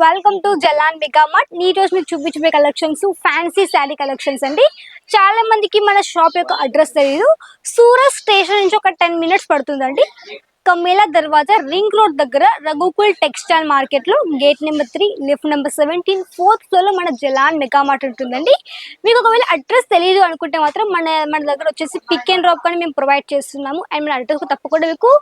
Welcome to Jalan mega mart. ఈ రోజు మీకు చూపించే కలెక్షన్స్ ఫ్యాన్సీ శారీ కలెక్షన్స్ అండి. చాలా మందికి మన షాప్ యొక్క అడ్రస్ తెలియదు. సూరత్ స్టేషన్ నుంచి ఒక 10 minutes పడుతుందండి. కమేలా దర్వాజా రింగ్ రోడ్ దగ్గర రఘుకుల్ టెక్స్టైల్ మార్కెట్ లో gate number 3 lift number 17 4th floor లో మన జలాన్ మెగా మార్ట్ ఉంటుందండి. మీకు ఒకవేళ అడ్రస్ తెలియదు అనుకుంటే మాత్రం మన దగ్గర వచ్చేసి పిక్ అండ్ డ్రాప్ కానీ మేము ప్రొవైడ్ చేస్తున్నాము. అండ్ మన అడ్రస్ తప్పకుండా మీకు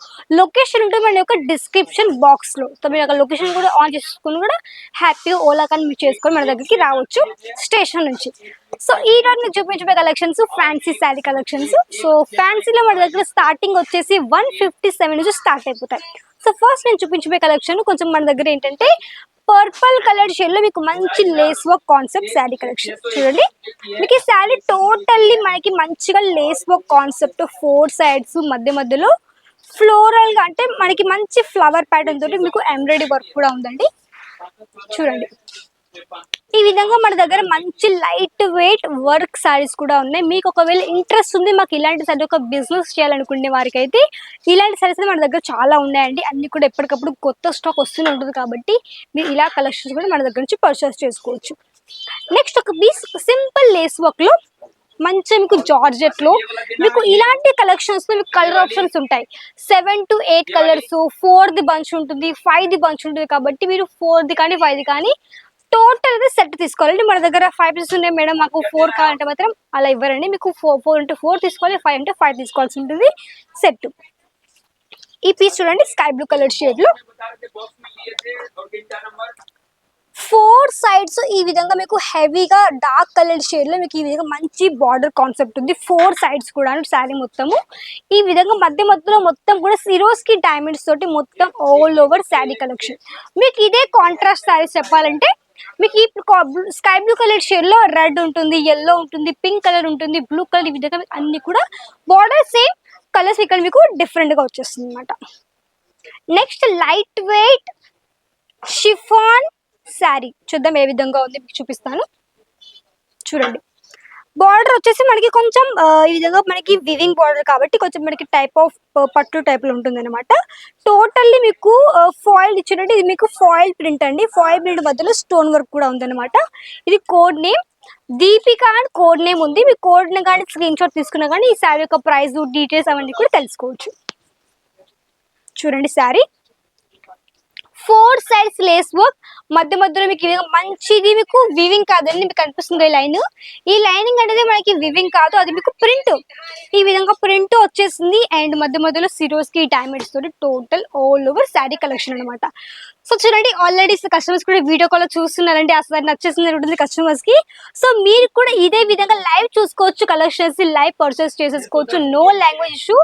లొకేషన్ ఉంటుంది మన యొక్క డిస్క్రిప్షన్ బాక్స్ లో. సో మీరు లొకేషన్ కూడా ఆన్ చేసుకుని కూడా హ్యాపీగా ఓలా కానీ మీరు చేసుకొని మన దగ్గరికి రావచ్చు స్టేషన్ నుంచి. సో ఈ రోజు మీకు చూపించే collections fancy sari collections. So ఫ్యాన్సీలో మన దగ్గర స్టార్టింగ్ వచ్చేసి 157 నుంచి స్టార్ట్ అయిపోతాయి. సో ఫస్ట్ నేను చూపించే కలెక్షన్ కొంచెం మన దగ్గర ఏంటంటే పర్పుల్ కలర్ షేడ్ లో మీకు మంచి lace work concept sari collection చూడండి. మీకు ఈ శారీ టోటల్లీ మనకి మంచిగా లేస్ వర్క్ కాన్సెప్ట్ 4 sides మధ్యలో ఫ్లోరల్ గా అంటే మనకి మంచి ఫ్లవర్ ప్యాటర్న్ తోటి మీకు ఎంబ్రాయిడరీ వర్క్ కూడా ఉందండి. చూడండి ఈ విధంగా మన దగ్గర మంచి లైట్ వెయిట్ వర్క్ సారీస్ కూడా ఉన్నాయి. మీకు ఒకవేళ ఇంట్రెస్ట్ ఉంది మాకు ఇలాంటి సారీ ఒక బిజినెస్ చేయాలనుకునే వారికి అయితే ఇలాంటి సారీస్ మన దగ్గర చాలా ఉన్నాయండి. అన్ని కూడా ఎప్పటికప్పుడు కొత్త స్టాక్ వస్తూనే ఉంటుంది కాబట్టి మీరు ఇలా కలెక్షన్స్ కూడా మన దగ్గర నుంచి పర్చేస్ చేసుకోవచ్చు. నెక్స్ట్ ఒక పీస్ సింపుల్ లేస్ వర్క్ లో మంచిగా మీకు జార్జెట్ లో మీకు ఇలాంటి కలెక్షన్స్ లో మీకు కలర్ ఆప్షన్స్ ఉంటాయి. 7 to 8 కలర్స్, 4th బంచ్ ఉంటుంది, 5th బంచ్ ఉంటుంది. కాబట్టి మీరు 4th కానీ 5th కానీ టోటల్ గా సెట్ తీసుకోవాలండి. మన దగ్గర 5 pieces ఉన్నాయి మేడం మాకు 4 కావాలంటే మాత్రం అలా ఇవ్వరండి. మీకు 4 into 4 తీసుకోవాలి, 5 into 5 తీసుకోవాల్సి ఉంటుంది సెట్. ఈ పీస్ చూడండి స్కై బ్లూ కలర్ షేడ్ లో 4 sides ఈ విధంగా మీకు హెవీగా డార్క్ కలర్ షేడ్ లో మీకు ఈ విధంగా మంచి బార్డర్ కాన్సెప్ట్ ఉంది. 4 sides కూడా శారీ మొత్తము ఈ విధంగా మధ్యలో మొత్తం కూడా సిరోస్ కి డైమండ్స్ తోటి మొత్తం ఆల్ ఓవర్ శారీ కలెక్షన్. మీకు ఇదే కాంట్రాస్ట్ శారీస్ చెప్పాలంటే మీకు ఈ స్కై బ్లూ కలర్ షేడ్ లో రెడ్ ఉంటుంది, ఎల్లో ఉంటుంది, పింక్ కలర్ ఉంటుంది, బ్లూ కలర్. ఈ విధంగా అన్ని కూడా బార్డర్ సేమ్ కలర్స్ ఇక్కడ మీకు డిఫరెంట్ గా వచ్చేస్తుంది అనమాట. Next light weight chiffon sari చూద్దాం ఏ విధంగా ఉంది మీకు చూపిస్తాను. చూడండి బార్డర్ వచ్చేసి మనకి కొంచెం ఈ విధంగా మనకి వివింగ్ బార్డర్ కాబట్టి కొంచెం మనకి టైప్ ఆఫ్ పట్టు టైప్ లో ఉంటుంది అనమాట. టోటల్లీ మీకు ఫాయిల్ ఇచ్చినట్టు ఇది మీకు ఫాయిల్ ప్రింట్ అండి. ఫాయిల్ ప్రింట్ మధ్యలో స్టోన్ వర్క్ కూడా ఉంది అనమాట. ఇది code name Deepika and code name ఉంది. మీ కోడ్ కానీ స్క్రీన్ షాట్ తీసుకున్నా కానీ ఈ శారీ యొక్క ప్రైస్ డీటెయిల్స్ అవన్నీ కూడా తెలుసుకోవచ్చు. చూడండి శారీ 4 sides లేస్ వర్క్ మధ్యలో మీకు మంచిది మీకు వివింగ్ కాదండి. మీకు కనిపిస్తుంది ఈ లైనింగ్ అనేది మనకి వివింగ్ కాదు, అది మీకు ప్రింట్. ఈ విధంగా ప్రింట్ వచ్చేసింది అండ్ మధ్యలో సిరోస్ కి డైమండ్స్ తోటి total all over sari collection అనమాట. సో చూడండి ఆల్రెడీ కస్టమర్స్ కూడా వీడియో కాల్ చూస్తున్నారండి. అసలు నచ్చేసింది ఉంటుంది కస్టమర్స్ కి. సో మీరు కూడా ఇదే విధంగా లైవ్ చూసుకోవచ్చు, కలెక్షన్స్ లైవ్ పర్చేస్ చేసేసుకోవచ్చు. No language issue.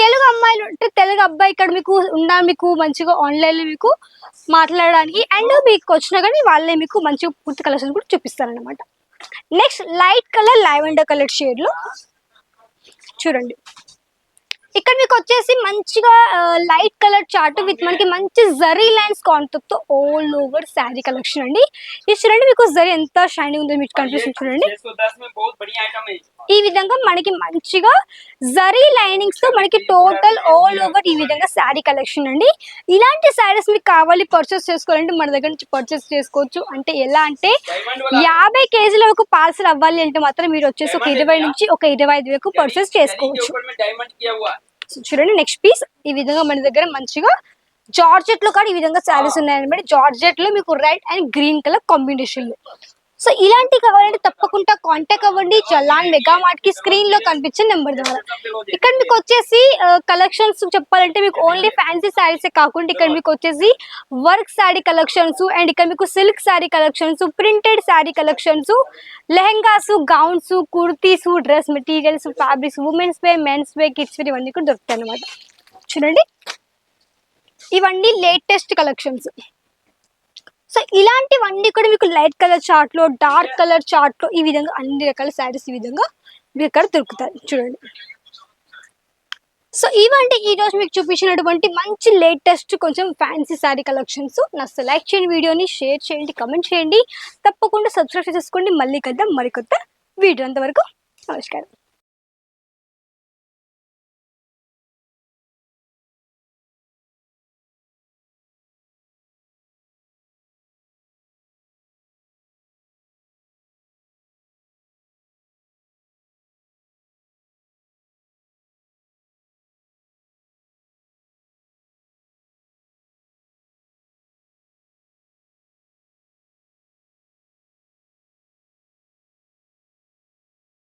తెలుగు అమ్మాయిలు అంటే తెలుగు అబ్బాయి ఇక్కడ మీకు మీకు మంచిగా ఆన్లైన్ లో మీకు మాట్లాడడానికి అండ్ మీకు వచ్చినా కానీ వాళ్ళే మీకు మంచిగా పూర్తి కలెక్షన్ కూడా చూపిస్తారనమాట. Next light colour lavender colour shade లో చూడండి ఇక్కడ మీకు వచ్చేసి మంచిగా లైట్ కలర్ చార్ట్ విత్ మనకి మంచి జరీ లైన్స్ కాన్సెప్ట్ తో ఆల్ ఓవర్ శారీ కలెక్షన్ అండి. ఇది చూడండి మీకు జరీ ఎంత షైనింగ్ ఉందో మీకు కనిపిస్తుంది. చూడండి ఈ విధంగా మనకి మంచిగా జరీ లైనింగ్స్ తో మనకి టోటల్ ఆల్ ఓవర్ ఈ విధంగా శారీ కలెక్షన్ అండి. ఇలాంటి శారీస్ మీకు కావాలి పర్చేస్ చేసుకోవాలంటే మన దగ్గర నుంచి పర్చేస్ చేసుకోవచ్చు. అంటే ఎలా అంటే 50 kg వరకు పార్సల్ అవ్వాలి అంటే మాత్రం మీరు వచ్చేసి ఒక 20 నుంచి ఒక 25 వరకు పర్చేస్ చేసుకోవచ్చు. చూడండి నెక్స్ట్ పీస్ ఈ విధంగా మన దగ్గర మంచిగా జార్జెట్ లో కానీ ఈ విధంగా శారీస్ ఉన్నాయన్నమాట. జార్జెట్ లో మీకు red and green colour combination లో. సో ఇలాంటి కావాలంటే తప్పకుండా కాంటాక్ట్ అవ్వండి జలాన్ మెగా మార్ట్ కి స్క్రీన్ లో కనిపించే నెంబర్ ద్వారా. ఇక్కడ మీకు వచ్చేసి కలెక్షన్స్ చెప్పాలంటే మీకు ఓన్లీ ఫ్యాన్సీ శారీస్ కాకుండా ఇక్కడ మీకు వచ్చేసి వర్క్ శారీ కలెక్షన్స్ అండ్ ఇక్కడ మీకు silk sari collections, printed sari collections, lehengas, gowns, kurtis, dress materials, fabrics, women's wear, men's wear, kids wear ఇవన్నీ కూడా దొరుకుతాయి అన్నమాట. చూడండి ఇవన్నీ లేటెస్ట్ కలెక్షన్స్. సో ఇలాంటివన్నీ కూడా మీకు లైట్ కలర్ చార్ట్ లో డార్క్ కలర్ చార్ట్ లో ఈ విధంగా అన్ని రకాల శారీస్ ఈ విధంగా మీకు ఇక్కడ దొరుకుతాయి. చూడండి సో ఇవంటి ఈ రోజు మీకు చూపించినటువంటి మంచి లేటెస్ట్ కొంచెం ఫ్యాన్సీ శారీ కలెక్షన్స్. నా లైక్ చేయండి, వీడియోని షేర్ చేయండి, కమెంట్ చేయండి, తప్పకుండా సబ్స్క్రైబ్ చేసుకోండి. మళ్ళీ కదా మరికొత్త వీడియో. అంతవరకు నమస్కారం.